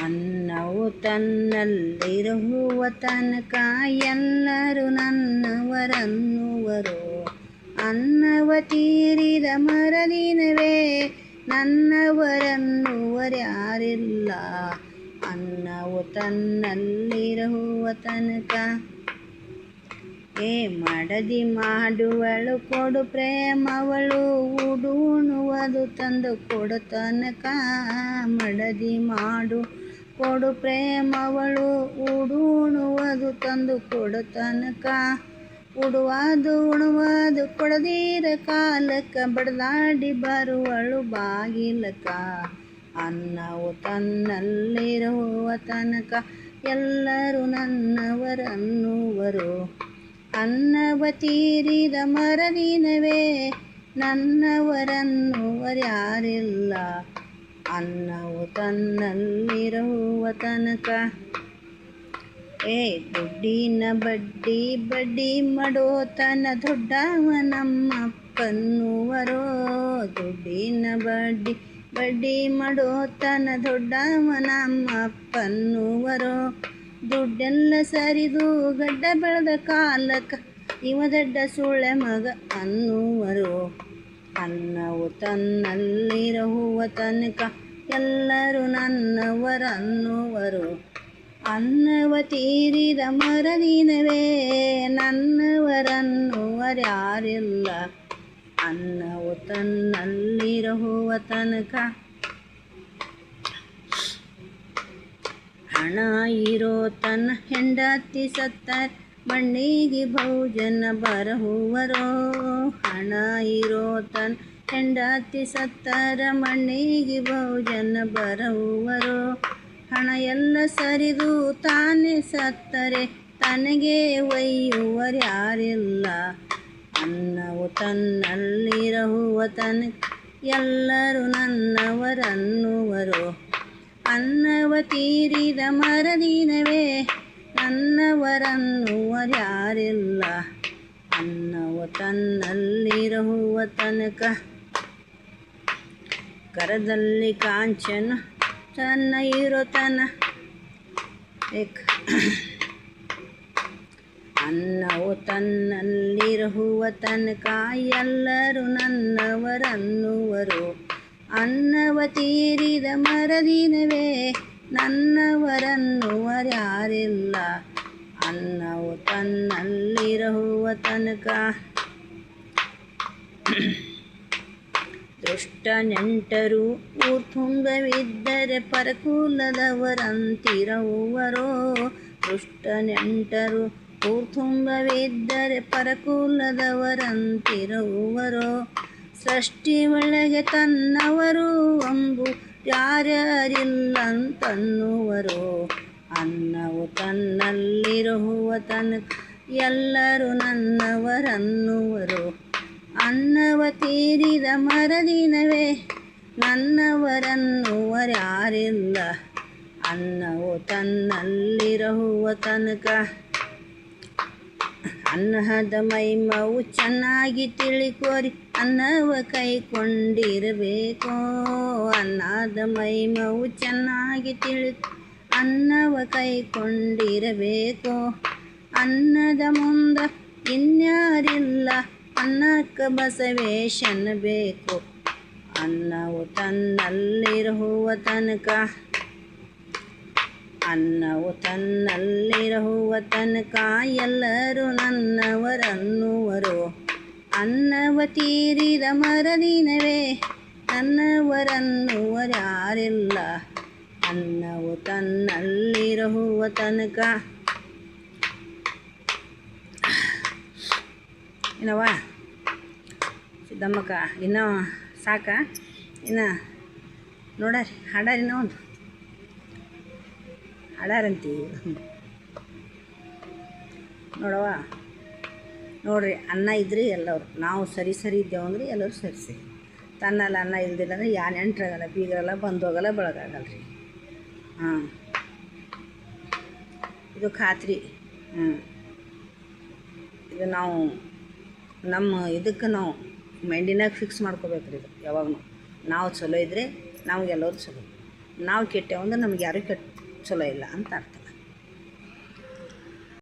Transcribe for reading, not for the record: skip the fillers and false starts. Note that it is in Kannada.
ಅನ್ನವು ತನ್ನಲ್ಲಿರುವ ತನಕ ಎಲ್ಲರೂ ನನ್ನವರನ್ನುವರು. ಅನ್ನವ ತೀರಿದ ಮರದಿನವೇ ನನ್ನವರನ್ನುವರ್ಯಾರಿಲ್ಲ. ಅನ್ನವು ತನ್ನಲ್ಲಿರುವ ತನಕ. ಮಡದಿ ಮಾಡುವಳು ಕೊಡು ಪ್ರೇಮವಳು ಉಡುಣುವುದು ತಂದು ಕೊಡು ತನಕ. ಮಡದಿ ಮಾಡು ಕೊಡು ಪ್ರೇಮವಳು ಉಡುಣುವುದು ತಂದು ಕೊಡು ತನಕ. ಉಡುವುದು ಉಣುವುದು ಕೊಡದಿರ ಕಾಲಕ್ಕ ಬಡದಾಡಿ ಬರುವಳು ಬಾಗಿಲಕ. ಅನ್ನವು ತನ್ನಲ್ಲಿರುವ ತನಕ ಎಲ್ಲರೂ ನನ್ನವರನ್ನುವರು. ಅನ್ನವ ತೀರಿದ ಮರದಿನವೇ ನನ್ನವರನ್ನುವರ್ಯಾರಿಲ್ಲ. ಅನ್ನವು ತನ್ನಲ್ಲಿರುವ ತನಕ. ದುಡ್ಡಿನ ಬಡ್ಡಿ ಮಾಡೋತನ ದೊಡ್ಡವ ನಮ್ಮಪ್ಪನ್ನುವರೋ. ದುಡ್ಡಿನ ಬಡ್ಡಿ ಮಾಡೋತನ ದೊಡ್ಡವ ನಮ್ಮಪ್ಪನ್ನುವರೋ. ದುಡ್ಡೆಲ್ಲ ಸರಿದು ಗಡ್ಡ ಬೆಳೆದ ಕಾಲಕ್ಕ ಇವ ದಡ್ಡ ಸುಳ್ಳೆ ಮಗ ಅನ್ನುವರು. ಅನ್ನವು ತನ್ನಲ್ಲಿರುವ ತನಕ ಎಲ್ಲರೂ ನನ್ನವರನ್ನುವರು. ಅನ್ನವ ತೀರಿದ ಮರದಿನವೇ ನನ್ನವರನ್ನುವರ್ಯಾರಿಲ್ಲ. ಅನ್ನವು ತನ್ನಲ್ಲಿರುವ ತನಕ. ಹಣ ಇರೋ ತನ್ನ ಹೆಂಡತಿ ಸತ್ತರ ಮಣ್ಣಿಗೆ ಬಹುಜನ ಬರಹುವರೋ. ಹಣ ಇರೋ ತನ್ನ ಹೆಂಡತಿ ಸತ್ತರ ಮಣ್ಣಿಗೆ ಬಹುಜನ ಬರಹುವರೋ. ಹಣ ಎಲ್ಲ ಸರಿದು ತಾನೇ ಸತ್ತರೆ ತನಗೆ ಒಯ್ಯುವರ್ಯಾರಿಲ್ಲ. ಅನ್ನವು ತನ್ನಲ್ಲಿರುವ ತನಕ ಎಲ್ಲರೂ ನನ್ನವರನ್ನುವರು. ಅನ್ನವ ತೀರಿದ ಮರದಿನವೇ ನನ್ನವರನ್ನುವರ್ಯಾರಿಲ್ಲ. ಅನ್ನವು ತನ್ನಲ್ಲಿರುವ ತನಕ. ಕರದಲ್ಲಿ ಕಾಂಚನ ತನ್ನ ಇರೋ ತನ ಅನ್ನವು ತನ್ನಲ್ಲಿರುವ ತನಕ ಎಲ್ಲರೂ ನನ್ನವರನ್ನುವರು. ಅನ್ನವ ತೀರಿದ ಮರದಿನವೇ ನನ್ನವರನ್ನುವರ್ಯಾರಿಲ್ಲ. ಅನ್ನವು ತನ್ನಲ್ಲಿರುವ ತನಕ. ದುಷ್ಟ ನೆಂಟರು ಊರ್ತುಂಬವಿದ್ದರೆ ಪರಕುಲದವರಂತಿರುವರೋ. ದುಷ್ಟ ನೆಂಟರು ಊರ್ತುಂಬವಿದ್ದರೆ ಪರಕುಲದವರಂತಿರುವರೋ. ಸೃಷ್ಟಿ ಒಳಗೆ ತನ್ನವರು ಅಂಬು ಯಾರ್ಯಾರಿಲ್ಲಂತನ್ನುವರು. ಅನ್ನವು ತನ್ನಲ್ಲಿರುವ ತನಕ ಎಲ್ಲರೂ ನನ್ನವರನ್ನುವರು. ಅನ್ನವ ತೀರಿದ ಮರದಿನವೇ ನನ್ನವರನ್ನುವರ್ಯಾರಿಲ್ಲ. ಅನ್ನವು ತನ್ನಲ್ಲಿರುವ ತನಕ. ಅನ್ನದ ಮೈಮವು ಚೆನ್ನಾಗಿ ತಿಳಿಕೋರಿ ಅನ್ನವ ಕೈಕೊಂಡಿರಬೇಕೋ. ಅನ್ನದ ಮೈಮವು ಚೆನ್ನಾಗಿ ಅನ್ನವ ಕೈಕೊಂಡಿರಬೇಕೋ. ಅನ್ನದ ಮುಂದ ಇನ್ಯಾರಿಲ್ಲ ಅನ್ನಕ್ಕ ಬಸವೇಶನ ಬೇಕು. ಅನ್ನವು ತನ್ನಲ್ಲಿರುವ ತನಕ. ಅನ್ನವು ತನ್ನಲ್ಲಿರುವ ತನಕ ಎಲ್ಲರೂ ನನ್ನವರನ್ನುವರು. ಅನ್ನವ ತೀರಿದ ಮರದಿನವೇ ನನ್ನವರನ್ನುವರ್ಯಾರಿಲ್ಲ. ಅನ್ನವು ತನ್ನಲ್ಲಿರುವ ತನಕ. ಏನವ್ವ ಸಿದ್ದಮ್ಮಕ್ಕ ಇನ್ನೂ ಸಾಕ? ಇನ್ನು ನೋಡಾರಿ ಹಾಡಾರಿ ಇನ್ನೂ ಒಂದು ಹಾಡಾರಂತೀವಿ ನೋಡವ್ವ. ನೋಡ್ರಿ, ಅನ್ನ ಇದ್ರಿ ಎಲ್ಲರು ನಾವು ಸರಿ ಇದ್ದೇವೆ ಅಂದ್ರೆ ಎಲ್ಲರೂ ಸರಿಸಿ. ತನ್ನಲ್ಲಿ ಅನ್ನ ಇಲ್ದಿಲ್ಲ ಅಂದರೆ ಯಾ ನೆಂಟ್ರಾಗಲ್ಲ, ಬೀಗರಲ್ಲ, ಬಂದೋಗಲ್ಲ, ಬೆಳಗಾಗಲ್ಲ ರೀ. ಇದು ಖಾತ್ರಿ. ಇದು ನಾವು ನಮ್ಮ ಇದಕ್ಕೆ ನಾವು ಮೈಂಡಿನಾಗ ಫಿಕ್ಸ್ ಮಾಡ್ಕೋಬೇಕ್ರಿ. ಇದು ಯಾವಾಗೂ ನಾವು ಚಲೋ ಇದ್ದರೆ ನಮಗೆಲ್ಲರೂ ಚಲೋ. ನಾವು ಕೆಟ್ಟೆವು ಅಂದ್ರೆ ನಮ್ಗೆ ಯಾರೂ ಚಲೋ ಇಲ್ಲ ಅಂತ ಅರ್ಥ.